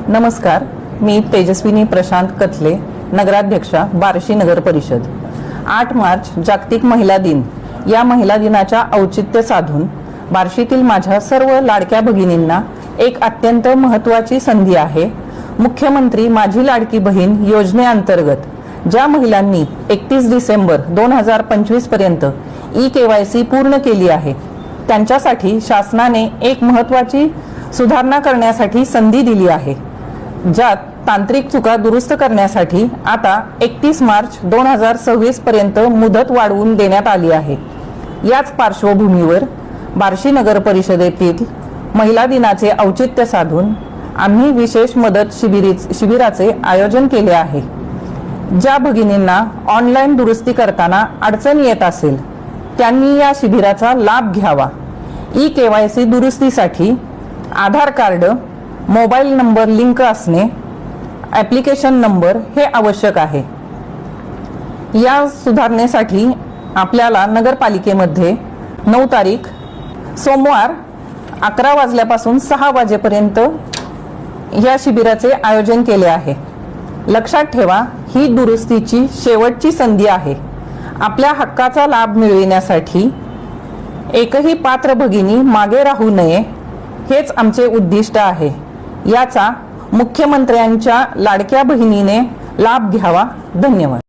नमस्कार, मी तेजस्विनी प्रशांत कथले, नगराध्यक्षा बार्शी नगर परिषद। 8 मार्च जागतिक महिला दिन। या महिला दिनाच्या औचित्य साधून बार्शीतील माझ्या सर्व लाडक्या भगिनींना एक अत्यंत महत्त्वाची संधी आहे। मुख्यमंत्री माझी लाडकी बहीण योजनेअंतर्गत ज्या महिलांनी 31 डिसेंबर 2025 पर्यंत ई-KYC पूर्ण केली आहे, त्यांच्यासाठी शासनाने एक महत्त्वाची सुधारणा करण्यासाठी संधी दिली आहे, ज्यात तांत्रिक चुका दुरुस्त करण्यासाठी आता 31 मार्च 2026 पर्यंत मुदत वाढवून देण्यात आली आहे। याच पार्श्वभूमीवर बार्शी नगर परिषदेतील महिला दिनाचे औचित्य साधून आम्ही विशेष मदत शिबिराचे आयोजन केले आहे। ज्या भगिनींना ऑनलाईन दुरुस्ती करताना अडचण येत असेल, त्यांनी या शिबिराचा लाभ घ्यावा। ई-KYC दुरुस्तीसाठी आधार कार्ड, मोबाईल नंबर लिंक असणे, ॲप्लिकेशन नंबर हे आवश्यक आहे। या सुधारणेसाठी आपल्याला नगरपालिकेमध्ये 9 तारीख सोमवार 11 वाजल्यापासून 6 वाजेपर्यंत या शिबिराचे आयोजन केले आहे। लक्षात ठेवा, ही दुरुस्तीची शेवटची संधी आहे। आपल्या हक्काचा लाभ मिळविण्यासाठी एकही पात्र भगिनी मागे राहू नये, हेच आमचे उद्दिष्ट आहे। याचा मुख्यमंत्र्यांच्या लाडक्या बहिणीने लाभ घ्यावा। धन्यवाद।